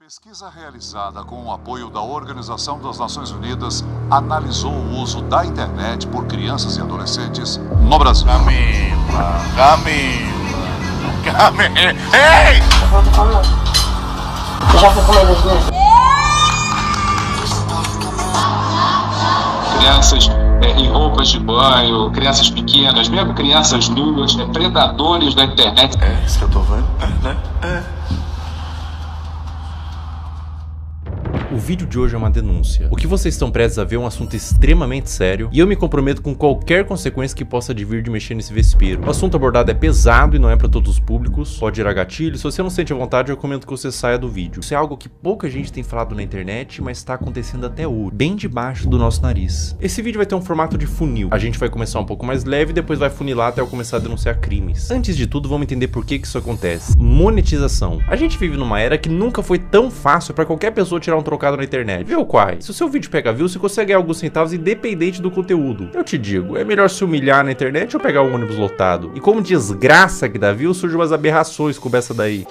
Pesquisa realizada com o apoio da Organização das Nações Unidas analisou o uso da internet por crianças e adolescentes no Brasil. Camila. Ei! Já foi comer das duas? Crianças em roupas de banho, crianças pequenas, mesmo crianças nuas, predadores da internet. É isso que eu tô vendo, né? O vídeo de hoje é uma denúncia. O que vocês estão prestes a ver é um assunto extremamente sério e eu me comprometo com qualquer consequência que possa advir de mexer nesse vespeiro. O assunto abordado é pesado e não é para todos os públicos, pode gerar gatilho. Se você não sente a vontade, eu recomendo que você saia do vídeo. Isso é algo que pouca gente tem falado na internet, mas está acontecendo até hoje, bem debaixo do nosso nariz. Esse vídeo vai ter um formato de funil. A gente vai começar um pouco mais leve e depois vai funilar até eu começar a denunciar crimes. Antes de tudo, vamos entender por que isso acontece. Monetização. A gente vive numa era que nunca foi tão fácil para qualquer pessoa tirar um trocado na internet. Viu, Quai? Se o seu vídeo pega view, você consegue ganhar alguns centavos independente do conteúdo. Eu te digo, é melhor se humilhar na internet ou pegar um ônibus lotado? E como desgraça que dá view, surgem umas aberrações como essa daí.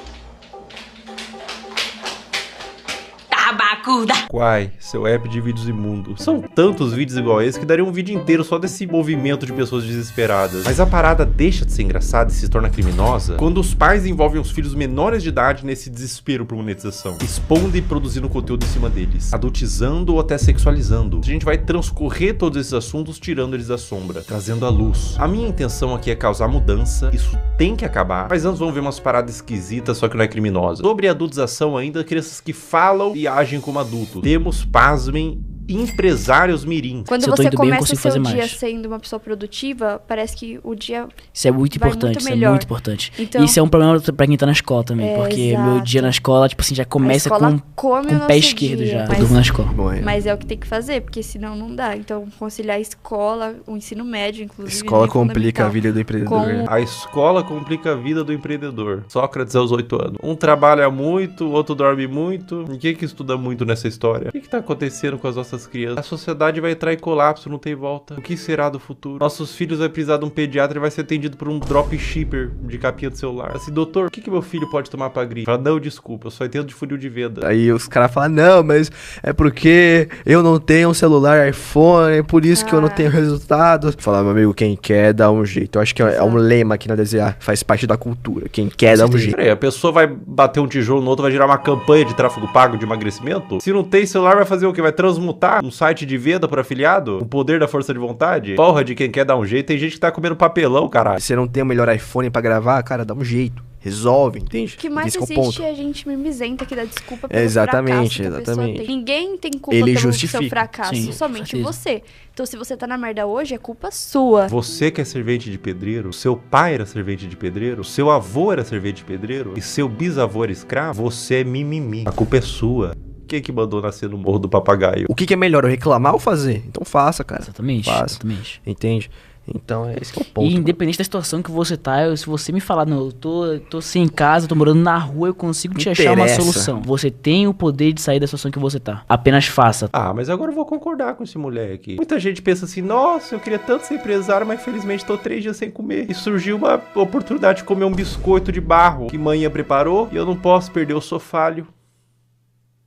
Quai, seu app de vídeos imundo. São tantos vídeos igual a esse que daria um vídeo inteiro só desse movimento de pessoas desesperadas. Mas a parada deixa de ser engraçada e se torna criminosa quando os pais envolvem os filhos menores de idade nesse desespero por monetização, expondo e produzindo conteúdo em cima deles, adultizando ou até sexualizando. A gente vai transcorrer todos esses assuntos tirando eles da sombra, trazendo à luz. A minha intenção aqui é causar mudança, isso tem que acabar, mas antes vamos ver umas paradas esquisitas, só que não é criminosa. Sobre a adultização ainda, crianças que falam e agem como adultos. Temos, pasmem, empresários mirim. Quando você começa o seu dia sendo uma pessoa produtiva, parece que o dia isso é muito importante, muito isso melhor. É muito importante. Então, isso é um problema pra quem tá na escola também, porque exato. Meu dia na escola, tipo assim, já começa com o pé esquerdo dia, já. Eu durmo na escola. Mas é o que tem que fazer, porque senão não dá. Então, conciliar a escola, o ensino médio, inclusive. Escola complica a vida do empreendedor. A escola complica a vida do empreendedor. Sócrates aos 8 anos. Um trabalha muito, o outro dorme muito. E quem que estuda muito nessa história? O que tá acontecendo com as nossas crianças? A sociedade vai entrar em colapso, não tem volta. O que será do futuro? Nossos filhos vai precisar de um pediatra e vai ser atendido por um dropshipper de capinha do celular. Assim, doutor, o que meu filho pode tomar pra gripe? Fala, não, desculpa, eu só entendo de funil de venda. Aí os caras falam, não, mas é porque eu não tenho um celular iPhone, é por isso que eu não tenho resultados. Fala, meu amigo, quem quer dá um jeito. Eu acho que é um lema aqui na DZA, faz parte da cultura. Quem quer dá um jeito. Peraí, a pessoa vai bater um tijolo no outro, vai gerar uma campanha de tráfego pago de emagrecimento? Se não tem celular, vai fazer o quê? Vai transmutar um site de venda por afiliado? O poder da força de vontade? Porra, de quem quer dar um jeito. Tem gente que tá comendo papelão, caralho. Se você não tem o melhor iPhone pra gravar, cara, dá um jeito. Resolve, entende? O que mais existe é a gente mimizenta que dá desculpa pelo exatamente, fracasso que a pessoa tem. Ninguém tem culpa Ele pelo justifica. seu fracasso, Sim, somente você. Então se você tá na merda hoje, é culpa sua. Você que é servente de pedreiro, seu pai era servente de pedreiro, seu avô era servente de pedreiro e seu bisavô era escravo, você é mimimi. A culpa é sua. Quem que mandou nascer no Morro do Papagaio? O que é melhor, eu reclamar ou fazer? Então faça, cara. Exatamente, faça. exatamente. Entende? Então, esse que é o ponto. E independente da situação que você tá, se você me falar, não, eu tô sem casa, tô morando na rua, eu consigo te achar uma solução. Você tem o poder de sair da situação que você tá. Apenas faça. Ah, mas agora eu vou concordar com esse moleque. Muita gente pensa assim, nossa, eu queria tanto ser empresário, mas infelizmente tô 3 dias sem comer. E surgiu uma oportunidade de comer um biscoito de barro que manhã preparou e eu não posso perder, eu sou falho.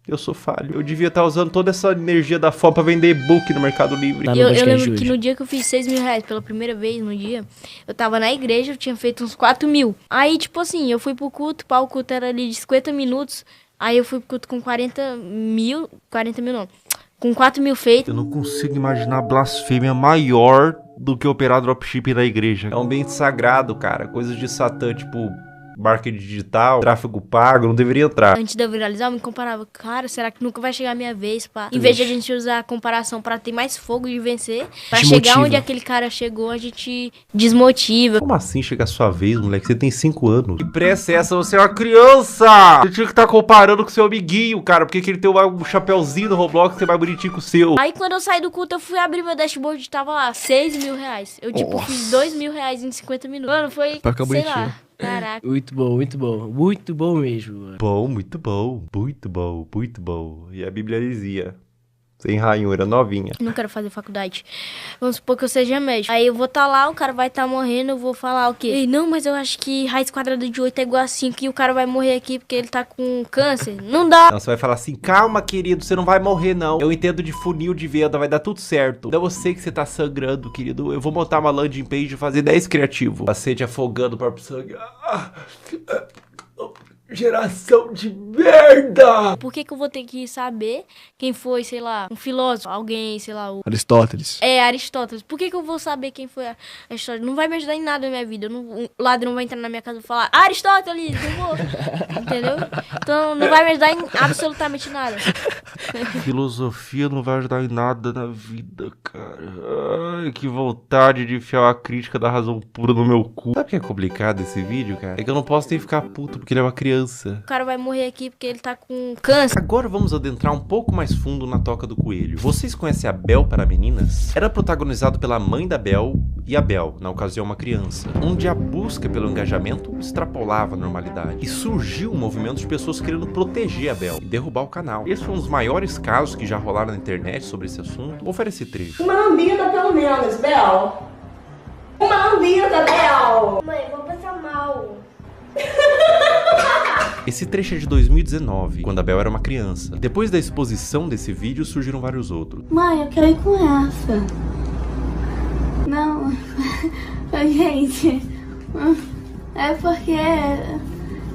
Eu sou falho. Eu devia estar usando toda essa energia da fome pra vender e-book no Mercado Livre. Eu lembro que no dia que eu fiz 6 mil reais pela primeira vez no dia, eu tava na igreja, eu tinha feito uns 4 mil. Aí, tipo assim, eu fui pro culto, o culto era ali de 50 minutos. Aí eu fui pro culto com 40 mil não. Com 4 mil feitos. Eu não consigo imaginar blasfêmia maior do que operar dropshipping na igreja. É um ambiente sagrado, cara. Coisas de Satã, tipo marketing digital, tráfego pago, não deveria entrar. Antes de eu viralizar, eu me comparava, cara, será que nunca vai chegar a minha vez, pá? Em vez de a gente usar a comparação pra ter mais fogo de vencer, pra chegar onde aquele cara chegou, a gente desmotiva. Como assim chegar a sua vez, moleque? Você tem 5 anos. Que pressa é essa? Você é uma criança! Você tinha que estar comparando com seu amiguinho, cara, porque ele tem um chapéuzinho no Roblox que é mais bonitinho que o seu. Aí quando eu saí do culto, eu fui abrir meu dashboard e tava lá, 6 mil reais. Eu, tipo, fiz 2 mil reais em 50 minutos. Mano, foi, sei lá. Caraca. Muito bom, muito bom. Muito bom mesmo, mano. Bom, muito bom. Muito bom, muito bom. E a Bíblia dizia, Sem ranhura, novinha. Não quero fazer faculdade. Vamos supor que eu seja médico. Aí eu vou estar lá, o cara vai estar morrendo, eu vou falar o quê? Ei, não, mas eu acho que raiz quadrada de 8 é igual a 5 e o cara vai morrer aqui porque ele tá com câncer. Não dá. Não, você vai falar assim, calma, querido, você não vai morrer, não. Eu entendo de funil de venda, vai dar tudo certo. Não, eu sei que você tá sangrando, querido. Eu vou montar uma landing page e fazer 10 criativo. Paciente afogando o próprio sangue. Geração de merda! Por que eu vou ter que saber quem foi, sei lá, um filósofo, alguém, sei lá, o... Aristóteles. É, Aristóteles. Por que eu vou saber quem foi Aristóteles? Não vai me ajudar em nada na minha vida. O ladrão vai entrar na minha casa e falar, Aristóteles, não vou. Entendeu? Então não vai me ajudar em absolutamente nada. Filosofia não vai ajudar em nada na vida, cara. Ai, que vontade de enfiar uma crítica da razão pura no meu cu. Sabe o que é complicado esse vídeo, cara? É que eu não posso nem ficar puto porque ele é uma criança. O cara vai morrer aqui porque ele tá com câncer. Agora vamos adentrar um pouco mais fundo na Toca do Coelho. Vocês conhecem a Bel para Meninas? Era protagonizado pela mãe da Bel e a Bel, na ocasião uma criança, onde a busca pelo engajamento extrapolava a normalidade. E surgiu um movimento de pessoas querendo proteger a Bel e derrubar o canal. Esse foi um dos maiores casos que já rolaram na internet sobre esse assunto. Vou oferecer trecho. Uma lambida pelo menos, Bel. Uma lambida, Bel. Mãe, vou passar mal. Esse trecho é de 2019, quando a Bel era uma criança. Depois da exposição desse vídeo, surgiram vários outros. Mãe, eu quero ir com essa. Não, gente, é porque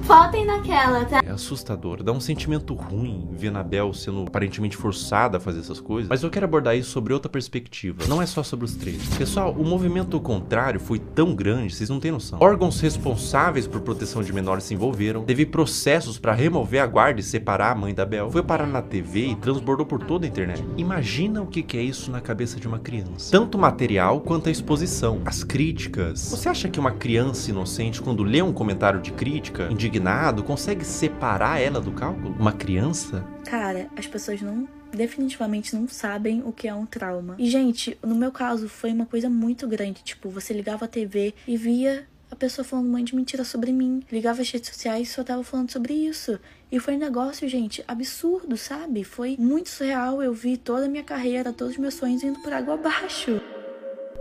faltem naquela, tá? É assustador, dá um sentimento ruim ver a Bel sendo aparentemente forçada a fazer essas coisas. Mas eu quero abordar isso sobre outra perspectiva. Não é só sobre os trechos. Pessoal, o movimento contrário foi tão grande, vocês não têm noção. Órgãos responsáveis por proteção de menores se envolveram. Teve processos para remover a guarda e separar a mãe da Bel. Foi parar na TV e transbordou por toda a internet. Imagina o que é isso na cabeça de uma criança. Tanto o material quanto a exposição. As críticas. Você acha que uma criança inocente, quando lê um comentário de crítica, indignado, consegue separar ela do cálculo? Uma criança? Cara, as pessoas definitivamente não sabem o que é um trauma. E, gente, no meu caso, foi uma coisa muito grande. Tipo, você ligava a TV e via a pessoa falando um monte de mentira sobre mim. Ligava as redes sociais e só tava falando sobre isso. E foi um negócio, gente, absurdo, sabe? Foi muito surreal. Eu vi toda a minha carreira, todos os meus sonhos indo por água abaixo.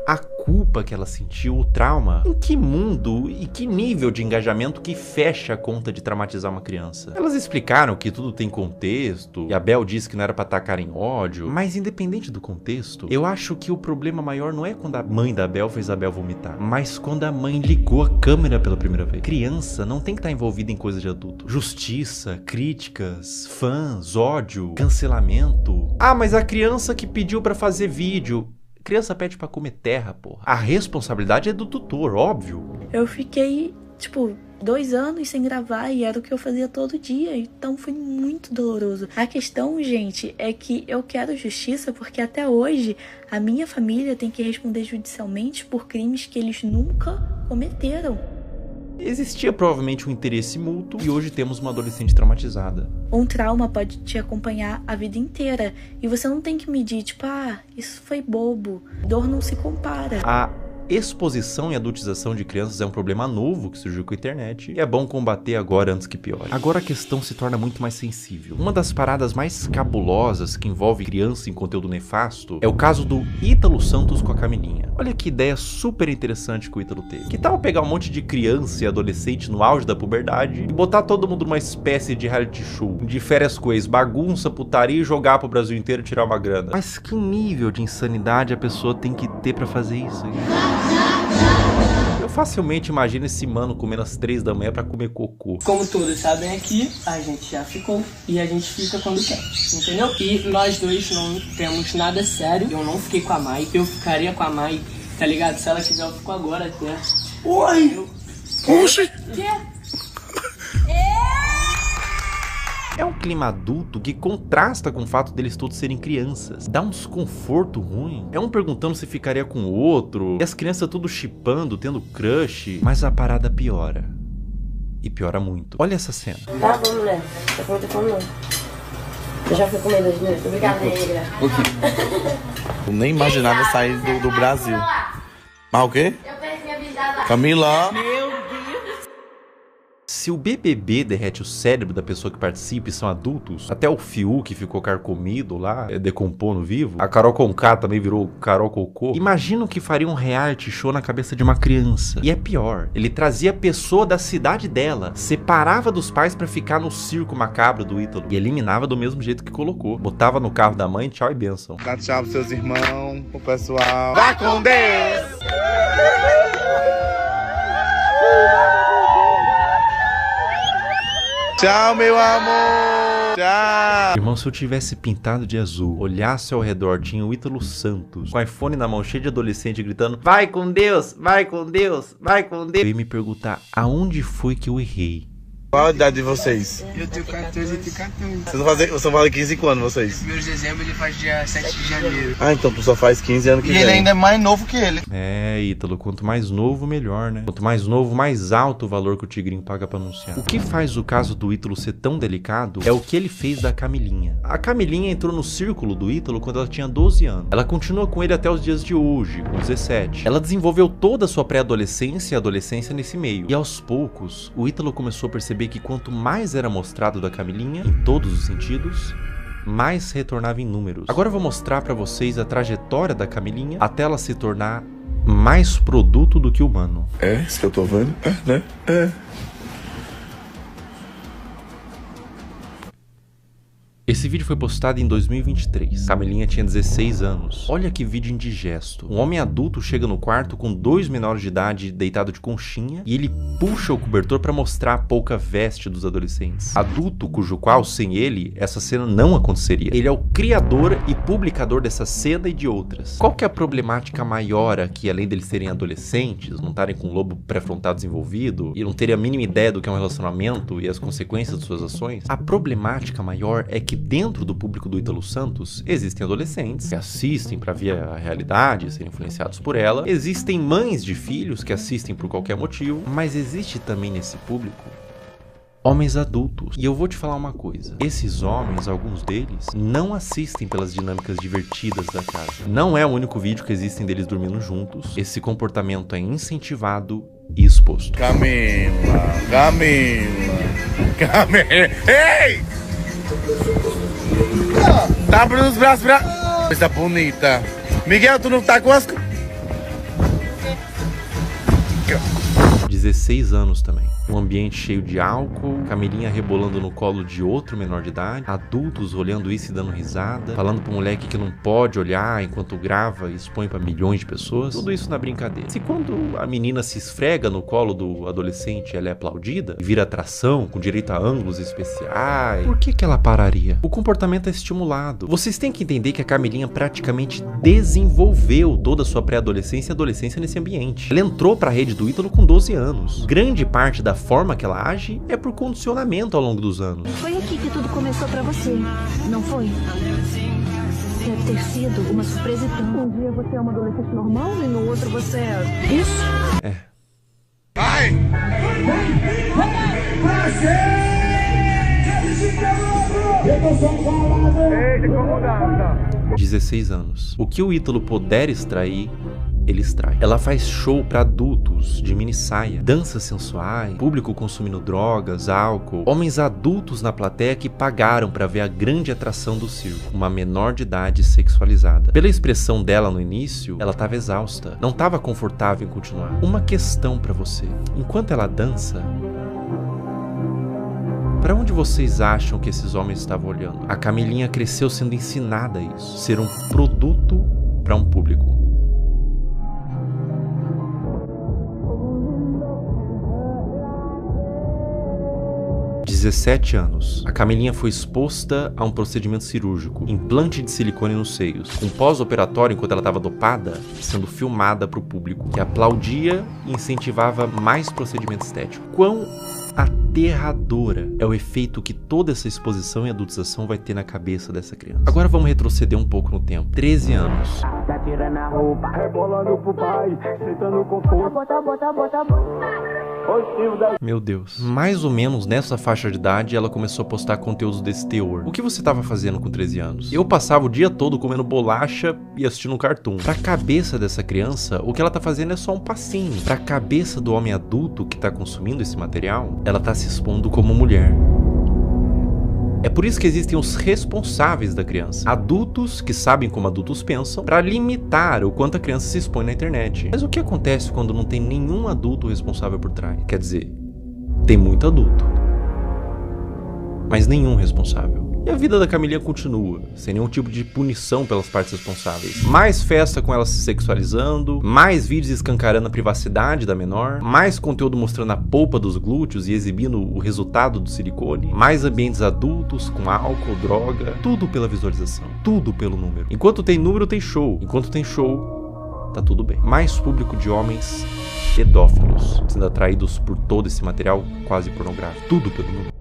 A culpa que ela sentiu, o trauma. Em que mundo e que nível de engajamento que fecha a conta de traumatizar uma criança? Elas explicaram que tudo tem contexto, e a Bel disse que não era pra atacar em ódio, mas independente do contexto, eu acho que o problema maior não é quando a mãe da Bel fez a Bel vomitar, mas quando a mãe ligou a câmera pela primeira vez. Criança não tem que estar envolvida em coisa de adulto. Justiça, críticas, fãs, ódio, cancelamento. Ah, mas a criança que pediu pra fazer vídeo... Criança pede pra comer terra, porra. A responsabilidade é do tutor, óbvio. Eu fiquei, 2 anos sem gravar e era o que eu fazia todo dia. Então foi muito doloroso. A questão, gente, é que eu quero justiça porque até hoje a minha família tem que responder judicialmente por crimes que eles nunca cometeram. Existia provavelmente um interesse mútuo e hoje temos uma adolescente traumatizada. Um trauma pode te acompanhar a vida inteira e você não tem que medir, isso foi bobo. Dor não se compara. A exposição e adultização de crianças é um problema novo que surgiu com a internet e é bom combater agora antes que piore. Agora a questão se torna muito mais sensível. Uma das paradas mais cabulosas que envolve criança em conteúdo nefasto é o caso do Ítalo Santos com a Camilinha. Olha que ideia super interessante que o Ítalo teve. Que tal pegar um monte de criança e adolescente no auge da puberdade e botar todo mundo numa espécie de reality show, de férias com ex, bagunça, putaria e jogar pro Brasil inteiro e tirar uma grana? Mas que nível de insanidade a pessoa tem que ter pra fazer isso? Eu facilmente imagino esse mano comendo às 3 da manhã pra comer cocô. Como todos sabem aqui, a gente já ficou e a gente fica quando quer, entendeu? E nós dois não temos nada sério. Eu não fiquei com a Mai, eu ficaria com a Mai, tá ligado? Se ela quiser, eu fico agora até. Oi! Oxi! É um clima adulto que contrasta com o fato deles todos serem crianças. Dá um desconforto ruim. É um perguntando se ficaria com o outro. E as crianças tudo chipando, tendo crush. Mas a parada piora. E piora muito. Olha essa cena. Tá bom, mulher. Tá com muita fome, não. Eu já fui comendo hoje, né? Obrigada, negra. Eu nem imaginava sair do Brasil. Mas o quê? Eu perdi minha bisada. Camila! Se o BBB derrete o cérebro da pessoa que participa e são adultos, até o Fiuk que ficou carcomido lá, decompondo vivo, a Carol Conká também virou Carol Cocô, imagina o que faria um reality show na cabeça de uma criança. E é pior, ele trazia a pessoa da cidade dela, separava dos pais pra ficar no circo macabro do Ítalo e eliminava do mesmo jeito que colocou. Botava no carro da mãe, tchau e benção. Dá tchau pros seus irmãos, pro pessoal. Vai com Deus! Tchau, meu amor! Tchau! Irmão, se eu tivesse pintado de azul, olhasse ao redor, tinha o Ítalo Santos, com o iPhone na mão, cheio de adolescente, gritando: vai com Deus, vai com Deus, vai com Deus. Eu ia me perguntar, aonde foi que eu errei? Qual a idade de vocês? Eu tenho 14 e tenho 14. Vocês vão fazer 15 quando, vocês? 1º de dezembro, ele faz dia 7 de janeiro. Ah, então tu só faz 15 anos que vem. E ele ainda é mais novo que ele. É, Ítalo, quanto mais novo, melhor, né? Quanto mais novo, mais alto o valor que o Tigrinho paga pra anunciar. O que faz o caso do Ítalo ser tão delicado é o que ele fez da Camilinha. A Camilinha entrou no círculo do Ítalo quando ela tinha 12 anos. Ela continua com ele até os dias de hoje, com 17. Ela desenvolveu toda a sua pré-adolescência e adolescência nesse meio. E aos poucos, o Ítalo começou a perceber que quanto mais era mostrado da Camilinha, em todos os sentidos, mais retornava em números. Agora eu vou mostrar pra vocês a trajetória da Camilinha até ela se tornar mais produto do que humano. É, isso que eu tô vendo? É, né? É. Esse vídeo foi postado em 2023. Camilinha tinha 16 anos. Olha que vídeo indigesto. Um homem adulto chega no quarto com 2 menores de idade deitado de conchinha e ele puxa o cobertor para mostrar a pouca veste dos adolescentes. Adulto cujo qual, sem ele, essa cena não aconteceria. Ele é o criador e publicador dessa cena e de outras. Qual que é a problemática maior aqui, além deles serem adolescentes, não estarem com o lobo pré-frontal desenvolvido e não terem a mínima ideia do que é um relacionamento e as consequências de suas ações? A problemática maior é que dentro do público do Ítalo Santos existem adolescentes que assistem para ver a realidade e serem influenciados por ela. Existem mães de filhos que assistem por qualquer motivo, mas existe também nesse público homens adultos. E eu vou te falar uma coisa. Esses homens, alguns deles, não assistem pelas dinâmicas divertidas da casa. Não é o único vídeo que existem deles dormindo juntos. Esse comportamento é incentivado e exposto. Camila, ei! Tá abrindo os braços pra... Coisa bonita. Miguel, tu não tá com as... 16 anos também. Um ambiente cheio de álcool, Camilinha rebolando no colo de outro menor de idade, adultos olhando isso e dando risada, falando pro moleque que não pode olhar enquanto grava e expõe pra milhões de pessoas. Tudo isso na brincadeira. Se quando a menina se esfrega no colo do adolescente, ela é aplaudida e vira atração, com direito a ângulos especiais, por que ela pararia? O comportamento é estimulado. Vocês têm que entender que a Camilinha praticamente desenvolveu toda a sua pré-adolescência e adolescência nesse ambiente. Ela entrou pra rede do Ítalo com 12 anos. Grande parte da forma que ela age é por condicionamento ao longo dos anos. Foi aqui que tudo começou pra você, não foi? Deve ter sido uma surpresa tão... Um dia você é uma adolescente normal e no outro você é... Isso? É. Vai! 16 anos. O que o Ítalo puder extrair, ele extrai. Ela faz show pra adultos de mini saia, danças sensuais, público consumindo drogas, álcool, homens adultos na plateia que pagaram pra ver a grande atração do circo, uma menor de idade sexualizada. Pela expressão dela no início, ela tava exausta, não tava confortável em continuar. Uma questão pra você: enquanto ela dança, para onde vocês acham que esses homens estavam olhando? A Camilinha cresceu sendo ensinada a isso, ser um produto para um público. Aos 17 anos, a Camilinha foi exposta a um procedimento cirúrgico, implante de silicone nos seios, com pós-operatório enquanto ela estava dopada, sendo filmada para o público, que aplaudia e incentivava mais procedimento estético. Quão aterradora é o efeito que toda essa exposição e adultização vai ter na cabeça dessa criança. Agora vamos retroceder um pouco no tempo. 13 anos. Tá tirando a roupa, rebolando pro pai, sentando com força. Bota. Meu Deus. Mais ou menos nessa faixa de idade, ela começou a postar conteúdos desse teor. O que você tava fazendo com 13 anos? Eu passava o dia todo comendo bolacha e assistindo um cartoon. Pra cabeça dessa criança, o que ela tá fazendo é só um passinho. Pra cabeça do homem adulto que tá consumindo esse material, ela tá se expondo como mulher. É por isso que existem os responsáveis da criança. Adultos que sabem como adultos pensam para limitar o quanto a criança se expõe na internet. Mas o que acontece quando não tem nenhum adulto responsável por trás? Quer dizer, tem muito adulto, mas nenhum responsável. E a vida da Camilinha continua, sem nenhum tipo de punição pelas partes responsáveis. Mais festa com ela se sexualizando, mais vídeos escancarando a privacidade da menor, mais conteúdo mostrando a polpa dos glúteos e exibindo o resultado do silicone, mais ambientes adultos com álcool, droga, tudo pela visualização, tudo pelo número. Enquanto tem número, tem show. Enquanto tem show, tá tudo bem. Mais público de homens pedófilos, sendo atraídos por todo esse material quase pornográfico, tudo pelo número.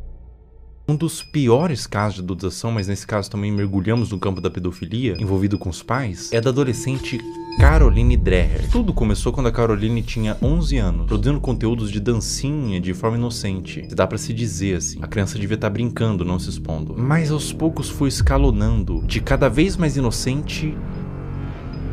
Um dos piores casos de adultização, mas nesse caso também mergulhamos no campo da pedofilia, envolvido com os pais, é da adolescente Caroline Dreher. Tudo começou quando a Caroline tinha 11 anos, produzindo conteúdos de dancinha de forma inocente. Dá pra se dizer assim, a criança devia estar brincando, não se expondo. Mas aos poucos foi escalonando, de cada vez mais inocente,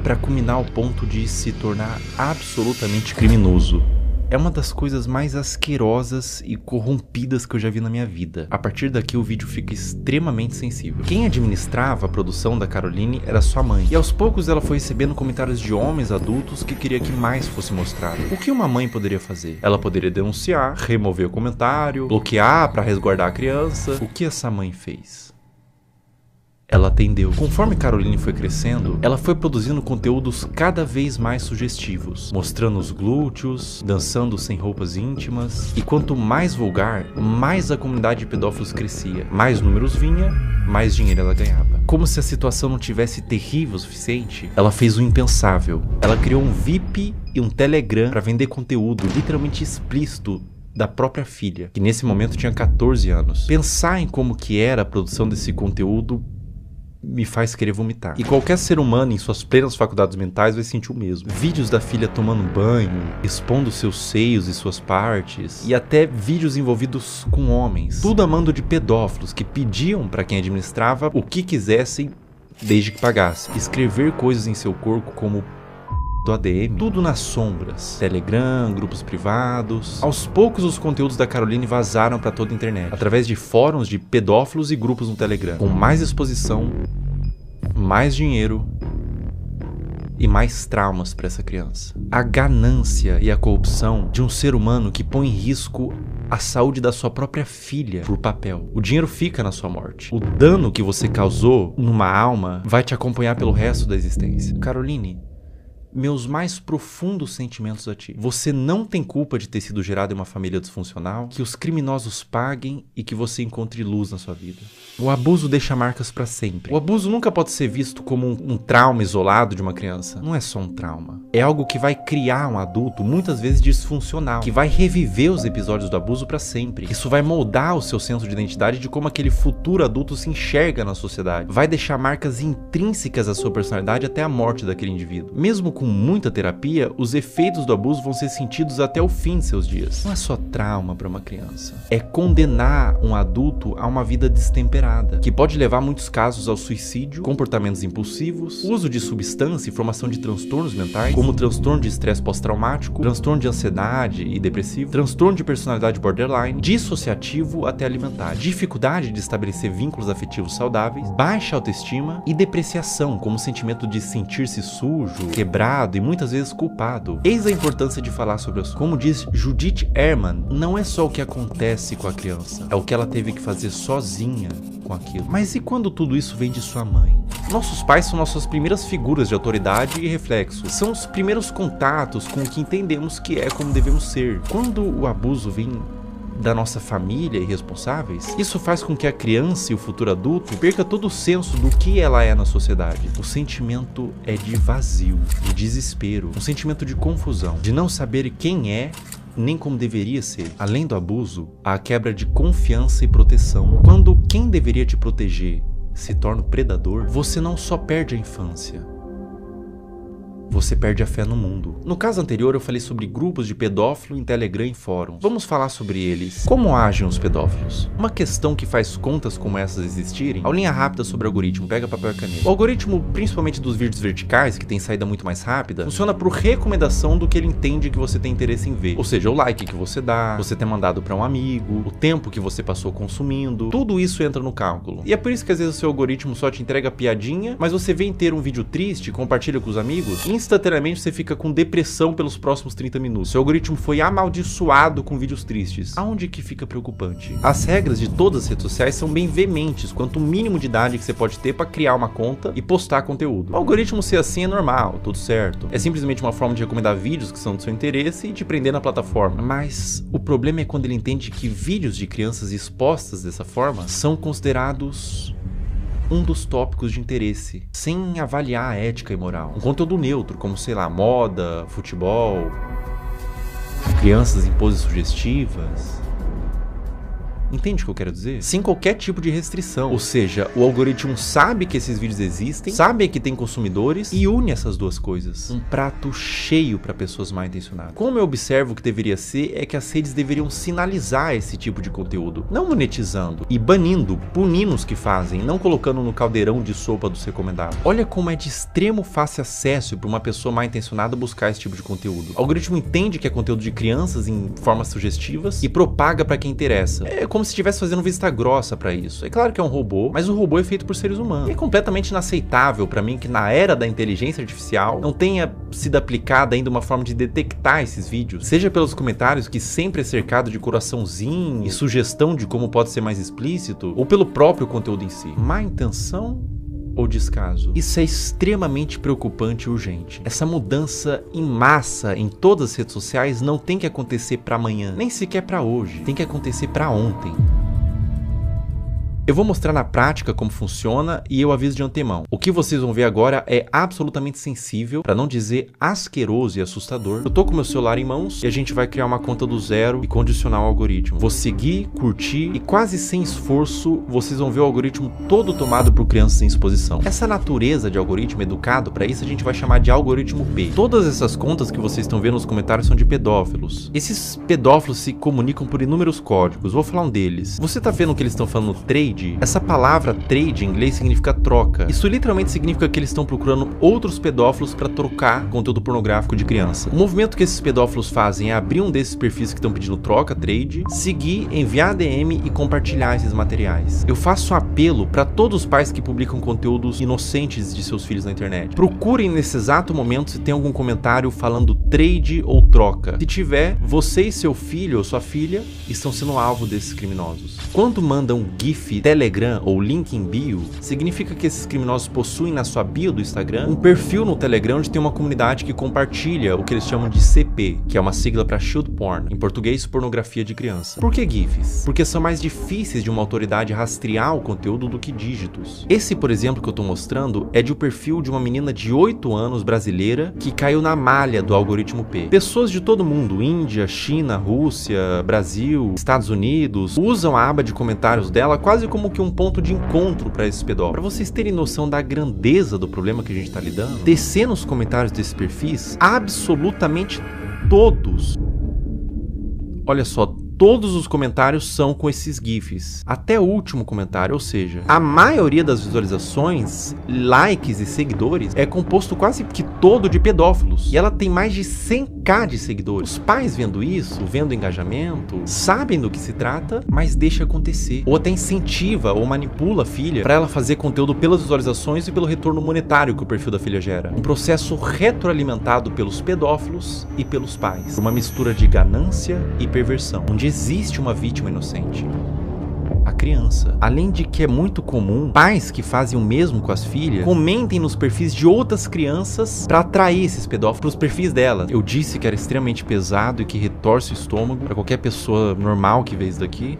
pra culminar ao ponto de se tornar absolutamente criminoso. É uma das coisas mais asquerosas e corrompidas que eu já vi na minha vida. A partir daqui o vídeo fica extremamente sensível. Quem administrava a produção da Caroline era sua mãe. E aos poucos ela foi recebendo comentários de homens adultos que queria que mais fosse mostrado. O que uma mãe poderia fazer? Ela poderia denunciar, remover o comentário, bloquear para resguardar a criança. O que essa mãe fez? Ela atendeu. Conforme Caroline foi crescendo, ela foi produzindo conteúdos cada vez mais sugestivos, mostrando os glúteos, dançando sem roupas íntimas. E quanto mais vulgar, mais a comunidade de pedófilos crescia. Mais números vinha, mais dinheiro ela ganhava. Como se a situação não tivesse terrível o suficiente, ela fez o impensável. Ela criou um VIP e um Telegram para vender conteúdo literalmente explícito da própria filha, que nesse momento tinha 14 anos. Pensar em como que era a produção desse conteúdo me faz querer vomitar. E qualquer ser humano em suas plenas faculdades mentais vai sentir o mesmo. Vídeos da filha tomando banho, expondo seus seios e suas partes, e até vídeos envolvidos com homens. Tudo a mando de pedófilos que pediam para quem administrava o que quisessem desde que pagasse. Escrever coisas em seu corpo como do ADM, tudo nas sombras. Telegram, grupos privados. Aos poucos os conteúdos da Caroline vazaram para toda a internet, através de fóruns de pedófilos e grupos no Telegram, com mais exposição, mais dinheiro e mais traumas para essa criança. A ganância e a corrupção de um ser humano que põe em risco a saúde da sua própria filha por papel. O dinheiro fica na sua morte. O dano que você causou numa alma vai te acompanhar pelo resto da existência. Caroline, meus mais profundos sentimentos a ti. Você não tem culpa de ter sido gerado em uma família disfuncional, que os criminosos paguem e que você encontre luz na sua vida. O abuso deixa marcas pra sempre. O abuso nunca pode ser visto como um trauma isolado de uma criança. Não é só um trauma. É algo que vai criar um adulto, muitas vezes disfuncional, que vai reviver os episódios do abuso pra sempre. Isso vai moldar o seu senso de identidade de como aquele futuro adulto se enxerga na sociedade. Vai deixar marcas intrínsecas à sua personalidade até a morte daquele indivíduo. Mesmo com muita terapia, os efeitos do abuso vão ser sentidos até o fim de seus dias. Não é só trauma para uma criança. É condenar um adulto a uma vida destemperada, que pode levar muitos casos ao suicídio, comportamentos impulsivos, uso de substância e formação de transtornos mentais, como transtorno de estresse pós-traumático, transtorno de ansiedade e depressivo, transtorno de personalidade borderline, dissociativo até alimentar, dificuldade de estabelecer vínculos afetivos saudáveis, baixa autoestima e depreciação, como sentimento de sentir-se sujo, quebrado e muitas vezes culpado. Eis a importância de falar sobre isso. Como diz Judith Herman, não é só o que acontece com a criança, é o que ela teve que fazer sozinha com aquilo. Mas e quando tudo isso vem de sua mãe? Nossos pais são nossas primeiras figuras de autoridade e reflexo. São os primeiros contatos com o que entendemos que é como devemos ser. Quando o abuso vem da nossa família e responsáveis, isso faz com que a criança e o futuro adulto perca todo o senso do que ela é na sociedade. O sentimento é de vazio, de desespero, um sentimento de confusão, de não saber quem é nem como deveria ser. Além do abuso, há a quebra de confiança e proteção. Quando quem deveria te proteger se torna o predador, você não só perde a infância, você perde a fé no mundo. No caso anterior eu falei sobre grupos de pedófilo em Telegram e fóruns. Vamos falar sobre eles. Como agem os pedófilos? Uma questão que faz contas como essas existirem, aulinha rápida sobre o algoritmo, pega papel e caneta. O algoritmo, principalmente dos vídeos verticais, que tem saída muito mais rápida, funciona por recomendação do que ele entende que você tem interesse em ver. Ou seja, o like que você dá, você ter mandado para um amigo, o tempo que você passou consumindo, tudo isso entra no cálculo. E é por isso que às vezes o seu algoritmo só te entrega piadinha, mas você vê inteiro um vídeo triste, compartilha com os amigos, instantaneamente você fica com depressão pelos próximos 30 minutos. Seu algoritmo foi amaldiçoado com vídeos tristes. Aonde que fica preocupante? As regras de todas as redes sociais são bem veementes quanto o mínimo de idade que você pode ter para criar uma conta e postar conteúdo. O algoritmo ser assim é normal, tudo certo. É simplesmente uma forma de recomendar vídeos que são do seu interesse e te prender na plataforma. Mas o problema é quando ele entende que vídeos de crianças expostas dessa forma são considerados um dos tópicos de interesse, sem avaliar a ética e moral. Um conteúdo neutro, como, sei lá, moda, futebol, crianças em poses sugestivas. Entende o que eu quero dizer? Sem qualquer tipo de restrição. Ou seja, o algoritmo sabe que esses vídeos existem, sabe que tem consumidores e une essas duas coisas. Um prato cheio para pessoas mal intencionadas. Como eu observo que deveria ser, é que as redes deveriam sinalizar esse tipo de conteúdo, não monetizando e banindo, punindo os que fazem, não colocando no caldeirão de sopa dos recomendados. Olha como é de extremo fácil acesso para uma pessoa mal intencionada buscar esse tipo de conteúdo. O algoritmo entende que é conteúdo de crianças em formas sugestivas e propaga para quem interessa. É como se estivesse fazendo vista grossa pra isso. É claro que é um robô, mas o robô é feito por seres humanos. E é completamente inaceitável pra mim que na era da inteligência artificial não tenha sido aplicada ainda uma forma de detectar esses vídeos, seja pelos comentários, que sempre é cercado de coraçãozinho e sugestão de como pode ser mais explícito, ou pelo próprio conteúdo em si. Má intenção ou descaso? Isso é extremamente preocupante e urgente. Essa mudança em massa em todas as redes sociais não tem que acontecer para amanhã, nem sequer para hoje, tem que acontecer para ontem. Eu vou mostrar na prática como funciona e eu aviso de antemão. O que vocês vão ver agora é absolutamente sensível, para não dizer asqueroso e assustador. Eu tô com meu celular em mãos e a gente vai criar uma conta do zero e condicionar o algoritmo. Vou seguir, curtir e quase sem esforço vocês vão ver o algoritmo todo tomado por crianças em exposição. Essa natureza de algoritmo educado, para isso a gente vai chamar de algoritmo P. Todas essas contas que vocês estão vendo nos comentários são de pedófilos. Esses pedófilos se comunicam por inúmeros códigos. Vou falar um deles. Você tá vendo que eles estão falando trade? Essa palavra trade em inglês significa troca. Isso literalmente significa que eles estão procurando outros pedófilos para trocar conteúdo pornográfico de criança. O movimento que esses pedófilos fazem é abrir um desses perfis que estão pedindo troca, trade, seguir, enviar DM e compartilhar esses materiais. Eu faço um apelo para todos os pais que publicam conteúdos inocentes de seus filhos na internet. Procurem nesse exato momento se tem algum comentário falando trade ou troca. Se tiver, você e seu filho ou sua filha estão sendo alvo desses criminosos. Quando mandam GIF, Telegram ou link em bio, significa que esses criminosos possuem na sua bio do Instagram um perfil no Telegram onde tem uma comunidade que compartilha o que eles chamam de CP, que é uma sigla para Child Porn, em português pornografia de criança. Por que GIFs? Porque são mais difíceis de uma autoridade rastrear o conteúdo do que dígitos. Esse, por exemplo, que eu tô mostrando é de um perfil de uma menina de 8 anos brasileira que caiu na malha do algoritmo P. Pessoas de todo mundo, Índia, China, Rússia, Brasil, Estados Unidos, usam a aba de comentários dela quase como que um ponto de encontro para esses pedófilos. Para vocês terem noção da grandeza do problema que a gente tá lidando, descer nos comentários desses perfis, absolutamente todos, olha só, todos os comentários são com esses GIFs. Até o último comentário, ou seja, a maioria das visualizações, likes e seguidores é composto quase que todo de pedófilos. E ela tem mais de 100k de seguidores. Os pais vendo isso, vendo engajamento, sabem do que se trata, mas deixa acontecer. Ou até incentiva ou manipula a filha para ela fazer conteúdo pelas visualizações e pelo retorno monetário que o perfil da filha gera. Um processo retroalimentado pelos pedófilos e pelos pais. Uma mistura de ganância e perversão, onde existe uma vítima inocente, a criança. Além de que é muito comum pais que fazem o mesmo com as filhas comentem nos perfis de outras crianças para atrair esses pedófilos para os perfis delas. Eu disse que era extremamente pesado e que retorce o estômago para qualquer pessoa normal que vê isso daqui.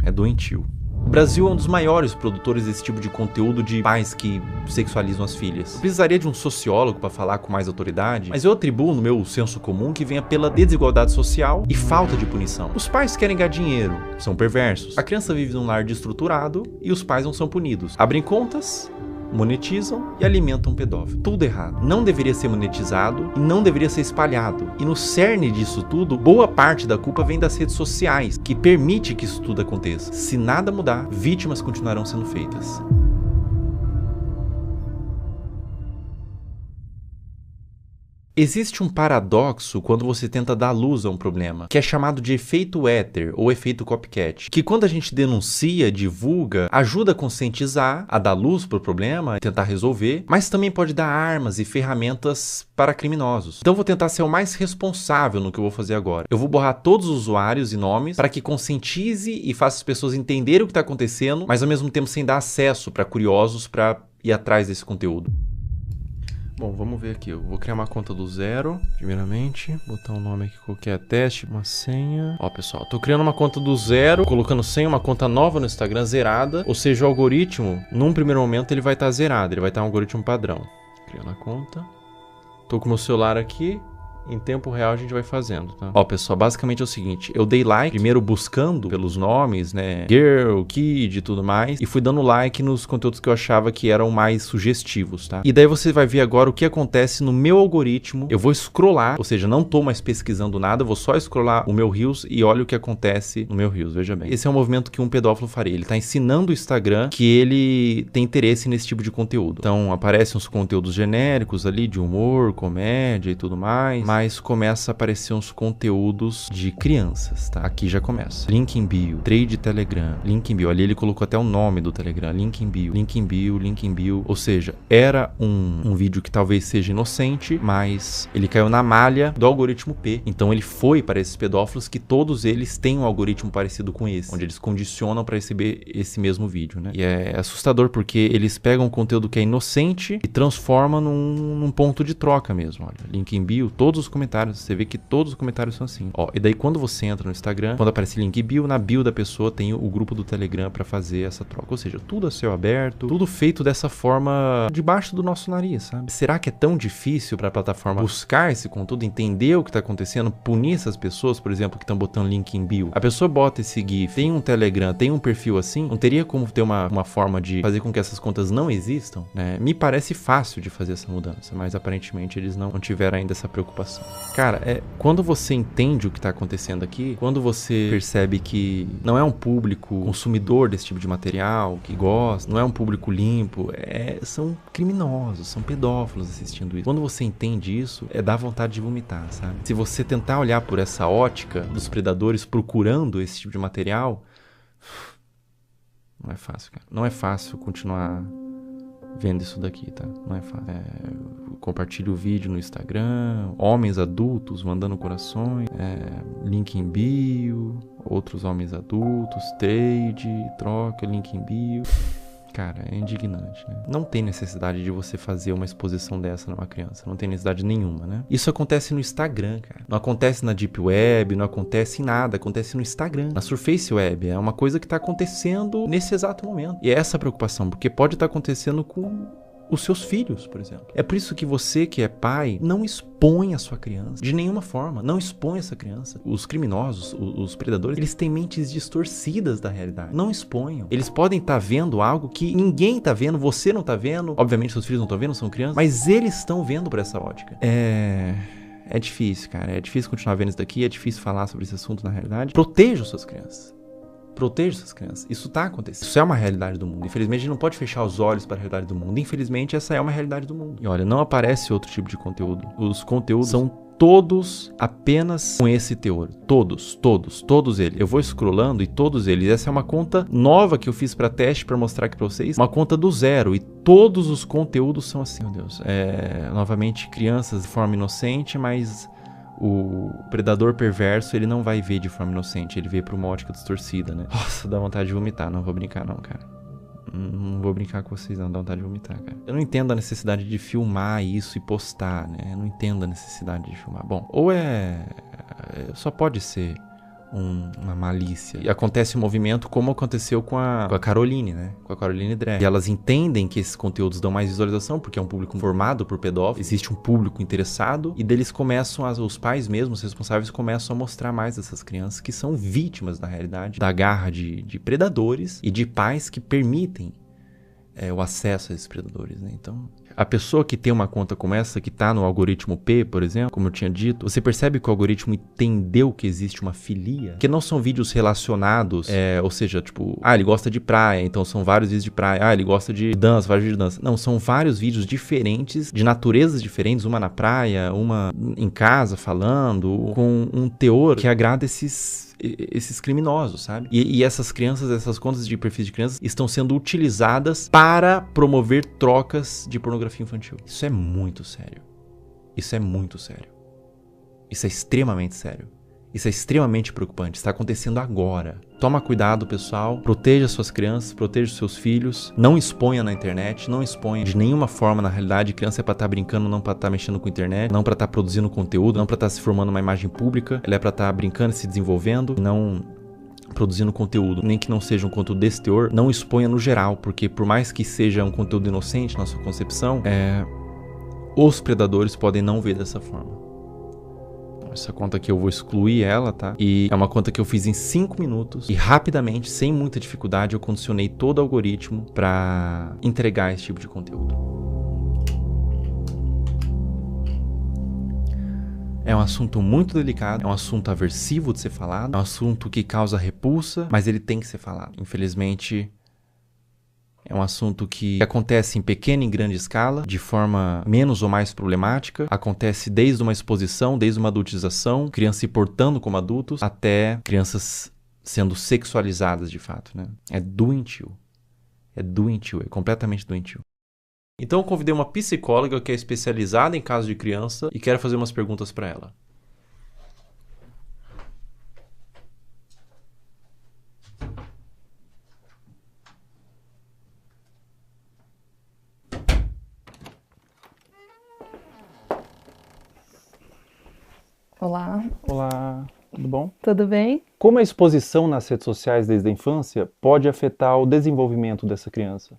É doentio. O Brasil é um dos maiores produtores desse tipo de conteúdo de pais que sexualizam as filhas. Eu precisaria de um sociólogo para falar com mais autoridade, mas eu atribuo no meu senso comum que venha pela desigualdade social e falta de punição. Os pais querem ganhar dinheiro, são perversos. A criança vive num lar desestruturado e os pais não são punidos. Abrem contas monetizam e alimentam um pedófilo. Tudo errado. Não deveria ser monetizado e não deveria ser espalhado. E no cerne disso tudo, boa parte da culpa vem das redes sociais, que permite que isso tudo aconteça. Se nada mudar, vítimas continuarão sendo feitas. Existe um paradoxo quando você tenta dar luz a um problema, que é chamado de efeito éter ou efeito copycat, que quando a gente denuncia, divulga, ajuda a conscientizar, a dar luz para o problema, a tentar resolver, mas também pode dar armas e ferramentas para criminosos. Então eu vou tentar ser o mais responsável no que eu vou fazer agora. Eu vou borrar todos os usuários e nomes para que conscientize e faça as pessoas entenderem o que está acontecendo, mas ao mesmo tempo sem dar acesso para curiosos para ir atrás desse conteúdo. Bom, vamos ver aqui. Eu vou criar uma conta do zero, primeiramente. Botar um nome aqui qualquer, teste, uma senha. Ó, pessoal, tô criando uma conta do zero, colocando senha, uma conta nova no Instagram, zerada. Ou seja, o algoritmo, num primeiro momento, ele vai estar zerado. Ele vai estar um algoritmo padrão. Criando a conta. Tô com o meu celular aqui. Em tempo real a gente vai fazendo, tá? Ó, pessoal, basicamente é o seguinte. Eu dei like, primeiro buscando pelos nomes, né? Girl, Kid e tudo mais. E fui dando like nos conteúdos que eu achava que eram mais sugestivos, tá? E daí você vai ver agora o que acontece no meu algoritmo. Eu vou scrollar, ou seja, não tô mais pesquisando nada. Eu vou só scrollar o meu Reels e olha o que acontece no meu Reels, veja bem. Esse é um movimento que um pedófilo faria. Ele tá ensinando o Instagram que ele tem interesse nesse tipo de conteúdo. Então, aparecem uns conteúdos genéricos ali de humor, comédia e tudo mais. Mas começa a aparecer uns conteúdos de crianças, tá? Aqui já começa. Link em bio, trade Telegram, link em bio. Ali ele colocou até o nome do Telegram, link em bio, link em bio, link em bio. Ou seja, era um vídeo que talvez seja inocente, mas ele caiu na malha do algoritmo P. Então ele foi para esses pedófilos que todos eles têm um algoritmo parecido com esse, onde eles condicionam para receber esse mesmo vídeo, né? E é assustador porque eles pegam um conteúdo que é inocente e transformam num ponto de troca mesmo. Olha, link em bio, todos os comentários, você vê que todos os comentários são assim. Ó, e daí quando você entra no Instagram, quando aparece link bio, na bio da pessoa tem o grupo do Telegram para fazer essa troca. Ou seja, tudo a céu aberto, tudo feito dessa forma debaixo do nosso nariz, sabe? Será que é tão difícil para a plataforma buscar esse conteúdo, entender o que tá acontecendo, punir essas pessoas, por exemplo, que estão botando link em bio? A pessoa bota esse GIF, tem um Telegram, tem um perfil assim, não teria como ter uma forma de fazer com que essas contas não existam, né? Me parece fácil de fazer essa mudança, mas aparentemente eles não tiveram ainda essa preocupação. Cara, quando você entende o que está acontecendo aqui, quando você percebe que não é um público consumidor desse tipo de material, que gosta, não é um público limpo, são criminosos, são pedófilos assistindo isso. Quando você entende isso, dá vontade de vomitar, sabe? Se você tentar olhar por essa ótica dos predadores procurando esse tipo de material, não é fácil, cara. Não é fácil continuar vendo isso daqui, tá? Não é fácil. Compartilhe o vídeo no Instagram, homens adultos mandando corações, link em bio, outros homens adultos, trade, troca, link em bio. Cara, é indignante, né? Não tem necessidade de você fazer uma exposição dessa numa criança. Não tem necessidade nenhuma, né? Isso acontece no Instagram, cara. Não acontece na Deep Web, não acontece em nada. Acontece no Instagram, na Surface Web. É uma coisa que tá acontecendo nesse exato momento. E é essa preocupação, porque pode estar acontecendo com os seus filhos, por exemplo. É por isso que você, que é pai, não expõe a sua criança. De nenhuma forma. Não expõe essa criança. Os criminosos, os predadores, eles têm mentes distorcidas da realidade. Não exponham. Eles podem estar vendo algo que ninguém está vendo, você não está vendo. Obviamente, seus filhos não estão vendo, são crianças. Mas eles estão vendo por essa ótica. É difícil, cara. É difícil continuar vendo isso daqui. É difícil falar sobre esse assunto na realidade. Proteja suas crianças. Proteja essas crianças. Isso tá acontecendo. Isso é uma realidade do mundo. Infelizmente, a gente não pode fechar os olhos para a realidade do mundo. Infelizmente, essa é uma realidade do mundo. E olha, não aparece outro tipo de conteúdo. Os conteúdos são todos apenas com esse teor. Todos eles. Eu vou scrollando e todos eles. Essa é uma conta nova que eu fiz para teste, para mostrar aqui para vocês. Uma conta do zero. E todos os conteúdos são assim. Meu Deus. Novamente, crianças de forma inocente, mas o predador perverso, ele não vai ver de forma inocente, ele vê por uma ótica distorcida, né? Nossa, dá vontade de vomitar, não vou brincar não, cara. Não vou brincar com vocês não, dá vontade de vomitar, cara. Eu não entendo a necessidade de filmar isso e postar, né? Eu não entendo a necessidade de filmar. Bom, ou só pode ser uma malícia. E acontece um movimento como aconteceu com a Caroline, né? Com a Caroline Drag. E elas entendem que esses conteúdos dão mais visualização, porque é um público formado por pedófilos, existe um público interessado, e deles começam, os pais mesmos, os responsáveis, começam a mostrar mais essas crianças que são vítimas, na realidade, da garra de predadores e de pais que permitem o acesso a esses predadores, né? Então, a pessoa que tem uma conta como essa, que tá no algoritmo P, por exemplo, como eu tinha dito, você percebe que o algoritmo entendeu que existe uma filia, que não são vídeos relacionados, ou seja, tipo, ele gosta de praia, então são vários vídeos de praia, ele gosta de dança, vários vídeos de dança. Não, são vários vídeos diferentes, de naturezas diferentes, uma na praia, uma em casa falando, com um teor que agrada esses criminosos, sabe? E essas crianças, essas contas de perfis de crianças estão sendo utilizadas para promover trocas de pornografia infantil. Isso é muito sério. Isso é muito sério. Isso é extremamente sério. Isso é extremamente preocupante. Está acontecendo agora. Toma cuidado, pessoal. Proteja suas crianças, proteja seus filhos. Não exponha na internet, não exponha de nenhuma forma na realidade. Criança é para estar brincando, não para estar mexendo com a internet, não para estar produzindo conteúdo, não para estar se formando uma imagem pública. Ela é para estar brincando e se desenvolvendo, não produzindo conteúdo, nem que não seja um conteúdo desse teor. Não exponha no geral, porque por mais que seja um conteúdo inocente na sua concepção, os predadores podem não ver dessa forma. Essa conta aqui eu vou excluir ela, tá? E é uma conta que eu fiz em 5 minutos e rapidamente, sem muita dificuldade, eu condicionei todo o algoritmo para entregar esse tipo de conteúdo. É um assunto muito delicado, é um assunto aversivo de ser falado, é um assunto que causa repulsa, mas ele tem que ser falado. Infelizmente, é um assunto que acontece em pequena e grande escala, de forma menos ou mais problemática. Acontece desde uma exposição, desde uma adultização, crianças se portando como adultos, até crianças sendo sexualizadas de fato, né? É doentio. É doentio, é completamente doentio. Então eu convidei uma psicóloga que é especializada em casos de criança e quero fazer umas perguntas para ela. Olá. Olá, tudo bom? Tudo bem? Como a exposição nas redes sociais desde a infância pode afetar o desenvolvimento dessa criança?